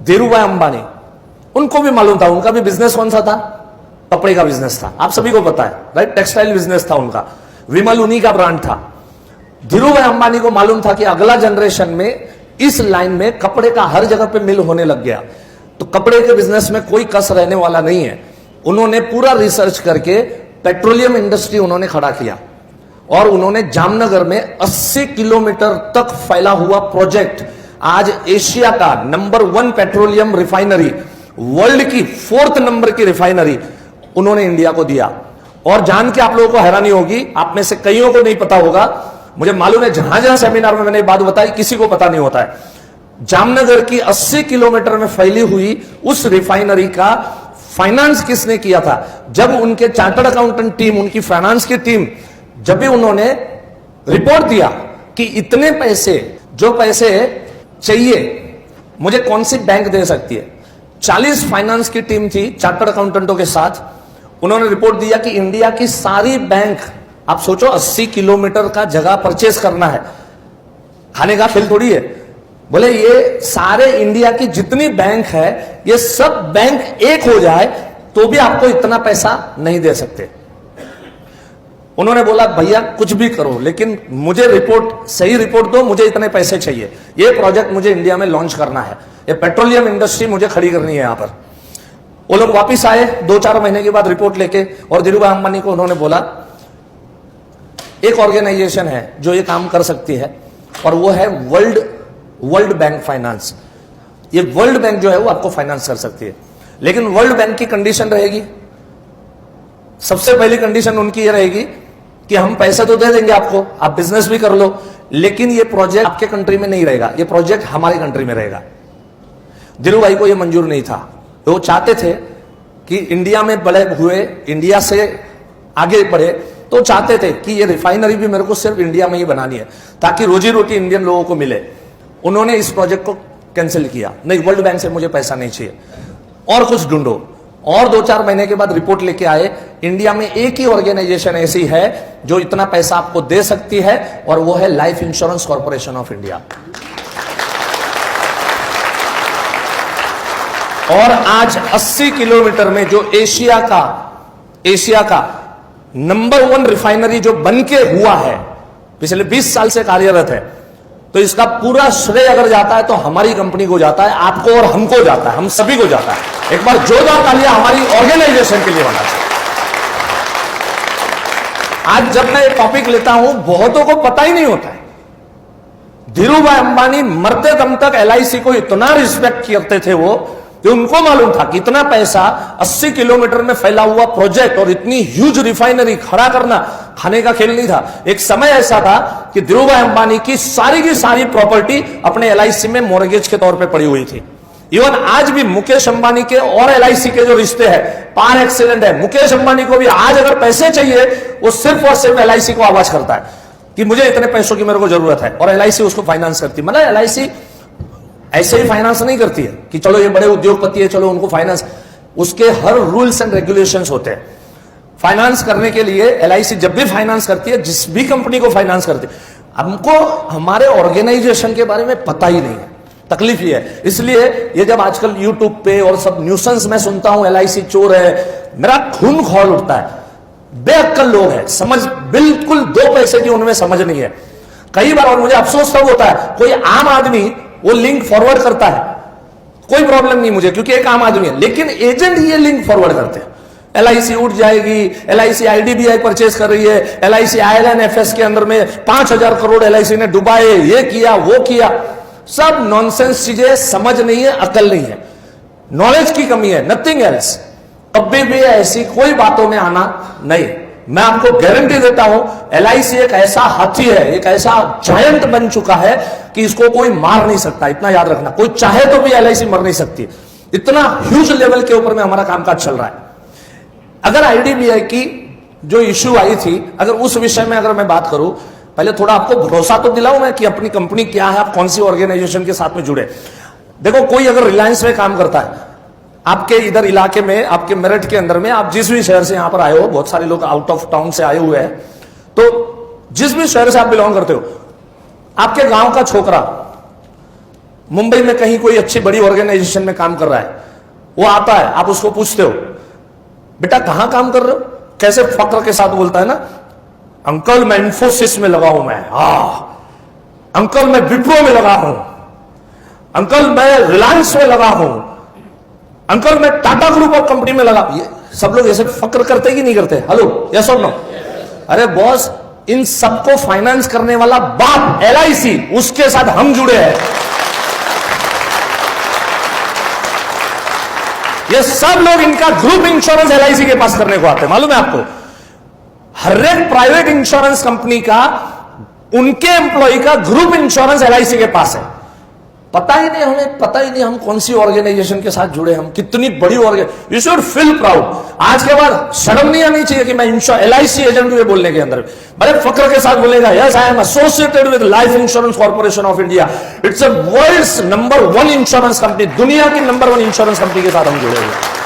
धीरूभाई अंबानी, उनको भी मालूम था, उनका भी बिजनेस कौन सा था? कपड़े का बिजनेस था, आप सभी को पता है, राइट? टेक्सटाइल बिजनेस था उनका, विमल उन्हीं का ब्रांड था। धीरूभाई अंबानी को मालूम था कि अगला जनरेशन में इस लाइन में कपड़े का हर जगह पे मिल होने लग गया, तो कपड़े के बिजनेस में कोई कस रहने वाला नहीं है। उन्होंने पूरा रिसर्च करके पेट्रोलियम इंडस्ट्री उन्होंने खड़ा किया और उन्होंने जामनगर में 80 किलोमीटर तक फैला हुआ प्रोजेक्ट, आज एशिया का नंबर 1 पेट्रोलियम रिफाइनरी, वर्ल्ड की 4th नंबर की रिफाइनरी उन्होंने इंडिया को दिया। और जान के आप लोगों को हैरानी होगी, आप में से कईयों को नहीं पता होगा, मुझे मालूम है जहां जहां सेमिनार में मैंने बात बताई किसी को पता नहीं होता है, जामनगर की 80 किलोमीटर में फैली हुई उस रिफाइनरी का फाइनेंस किसने किया था? जब उनके चार्टर्ड अकाउंटेंट टीम, उनकी फाइनेंस की टीम, जब भी उन्होंने रिपोर्ट दिया कि इतने पैसे, जो पैसे चाहिए मुझे कौन सी बैंक दे सकती है, 40 फाइनेंस की टीम थी चार्टर्ड अकाउंटेंटों के साथ, उन्होंने रिपोर्ट दिया कि इंडिया की सारी बैंक, आप सोचो 80 किलोमीटर का जगह परचेस करना है, खाने का खेल थोड़ी है, बोले ये सारे इंडिया की जितनी बैंक है ये सब बैंक एक हो जाए तो भी आपको इतना पैसा नहीं दे सकते। उन्होंने बोला भैया कुछ भी करो लेकिन मुझे रिपोर्ट, सही रिपोर्ट दो, मुझे इतने पैसे चाहिए, ये प्रोजेक्ट मुझे इंडिया में लॉन्च करना है, ये पेट्रोलियम इंडस्ट्री मुझे खड़ी करनी है यहां पर। वो लोग वापिस आए 2-4 महीने के बाद रिपोर्ट लेके, और धीरूभाई अंबानी को उन्होंने बोला एक ऑर्गेनाइजेशन है जो ये काम कर सकती है और वो है वर्ल्ड बैंक फाइनेंस। ये वर्ल्ड बैंक जो है वो आपको फाइनेंस कर सकती है, लेकिन वर्ल्ड बैंक की कंडीशन रहेगी, सबसे पहली कंडीशन उनकी ये रहेगी कि हम पैसा तो दे देंगे आपको, आप बिजनेस भी कर लो, लेकिन ये प्रोजेक्ट आपके कंट्री में नहीं रहेगा, ये प्रोजेक्ट हमारे कंट्री में रहेगा। धीरूभाई को ये मंजूर नहीं था, वो चाहते थे कि इंडिया में बड़े हुए, इंडिया से आगे बढ़े, तो चाहते थे कि ये रिफाइनरी भी मेरे को सिर्फ इंडिया में ही बनानी है ताकि रोजी रोटी इंडियन लोगों को मिले। उन्होंने इस प्रोजेक्ट को कैंसिल किया, नहीं वर्ल्ड बैंक से मुझे पैसा नहीं चाहिए, और कुछ ढूंढो। और 2-4 महीने के बाद रिपोर्ट लेके आए, इंडिया में एक ही ऑर्गेनाइजेशन ऐसी है जो इतना पैसा आपको दे सकती है, और वो है life Insurance Corporation of India. और आज 80 किलोमीटर में जो एशिया का नंबर 1 रिफाइनरी जो बनके हुआ है, पिछले 20 साल से कार्यरत है, तो इसका पूरा श्रेय अगर जाता है तो हमारी कंपनी को जाता है, आपको और हमको जाता है, हम सभी को जाता है। एक बार जोरदार तालियां हमारी ऑर्गेनाइजेशन के लिए बना चाहिए। आज जब मैं ये टॉपिक लेता हूं बहुतों को पता ही नहीं होता है, धीरूभाई अंबानी मरते दम तक LIC को इतना रिस्पेक्ट करते थे वो, कि उनको मालूम था कि इतना पैसा 80 किलोमीटर में फैला हुआ प्रोजेक्ट और इतनी ह्यूज रिफाइनरी खड़ा करना खाने का खेल नहीं था। एक समय ऐसा था कि धीरूभाई अंबानी की सारी प्रॉपर्टी अपने LIC में मॉर्गेज के तौर पे पड़ी हुई थी। इवन आज भी मुकेश अंबानी के और LIC के जो रिश्ते हैं पार एक्सीलेंट है। मुकेश अंबानी को भी आज अगर पैसे चाहिए, वो सिर्फ और सिर्फ LIC को आवाज करता है कि मुझे इतने पैसों की मेरे को जरूरत है, और LIC उसको फाइनेंस करती है। मतलब LIC ऐसे ही फाइनेंस नहीं करती है कि चलो ये बड़े उद्योगपति है चलो उनको फाइनेंस, उसके हर रूल्स एंड रेगुलेशंस होते हैं। फाइनेंस करने के लिए LIC जब भी फाइनेंस करती है, जिस भी कंपनी को फाइनेंस करती है, हमको हमारे ऑर्गेनाइजेशन के बारे में पता ही नहीं है। तकलीफ ये है, इसलिए ये जब आजकल यूट्यूब पे और सब न्यूसेंस में सुनता हूं LIC चोर है, मेरा खून खौल उठता है। बेअक्कल लोग हैं, समझ बिल्कुल 2 पैसे की उनमें समझ नहीं है कई बार। और मुझे अफसोस तब होता है कोई आम आदमी वो लिंक फॉरवर्ड करता है, कोई प्रॉब्लम नहीं मुझे क्योंकि एक आम आदमी है, लेकिन एजेंट ये लिंक फॉरवर्ड करते हैं। LIC उठ जाएगी, LIC IDBI परचेज कर रही है, LIC ILNFS के अंदर में 5000 करोड़ LIC ने डुबाए, ये किया वो किया, सब नॉनसेंस चीजें, समझ नहीं है, अकल नहीं है, नॉलेज की कमी है, नथिंग एल्स। कभी भी ऐसी कोई बातों में आना नहीं। मैं आपको गारंटी देता हूं LIC एक ऐसा हाथी है, एक ऐसा जायंट बन चुका है कि इसको कोई मार नहीं सकता। इतना याद रखना, कोई चाहे तो भी LIC मर नहीं सकती। इतना ह्यूज लेवल के ऊपर में हमारा कामकाज चल रहा है। अगर IDBI की जो इश्यू आई थी, अगर उस विषय में अगर मैं बात करूं, पहले थोड़ा आपको भरोसा तो दिलाऊं मैं कि अपनी कंपनी क्या है, आप कौन सी ऑर्गेनाइजेशन के साथ में जुड़े। देखो, कोई अगर रिलायंस में काम करता है आपके इधर इलाके में, आपके मेरठ के अंदर में, आप जिस भी शहर से यहां पर आए हो, बहुत सारे लोग आउट ऑफ टाउन से आए हुए हैं, तो जिस भी शहर से आप बिलोंग करते हो, आपके गांव का छोकरा मुंबई में कहीं कोई अच्छी बड़ी ऑर्गेनाइजेशन में काम कर रहा है, वो आता है, आप उसको पूछते हो बेटा कहां काम कर रहे हो, कैसे फक्र के साथ बोलता है ना, अंकल मैं इंफोसिस में लगा हूं, मैं अंकल मैं विप्रो में लगा हूं, अंकल मैं रिलायंस में लगा हूं, अंकल मैं टाटा ग्रुप ऑफ कंपनी में लगा। ये सब लोग ऐसे फक्र करते कि नहीं करते? हेलो, यस और नो? अरे बॉस, इन सबको फाइनेंस करने वाला बाप LIC, उसके साथ हम जुड़े हैं। ये सब लोग इनका ग्रुप इंश्योरेंस LIC के पास करने को आते हैं, मालूम है आपको? हर एक प्राइवेट इंश्योरेंस कंपनी का, उनके एम्प्लॉय का ग्रुप इंश्योरेंस LIC के पास है। पता ही नहीं, हमें पता ही नहीं हम कौन सी ऑर्गेनाइजेशन के साथ जुड़े, हम कितनी बड़ी organisation. You should feel proud. आज के बाद शर्म नहीं आनी चाहिए कि मैं LIC एजेंट हुए बोलने के अंदर, बड़े फक्र के साथ बोलेगा, yes I am associated with Life Insurance Corporation of India, it's a world's number 1 insurance company, दुनिया की नंबर 1 इंश्योरेंस कंपनी के साथ हम जुड़े हुए।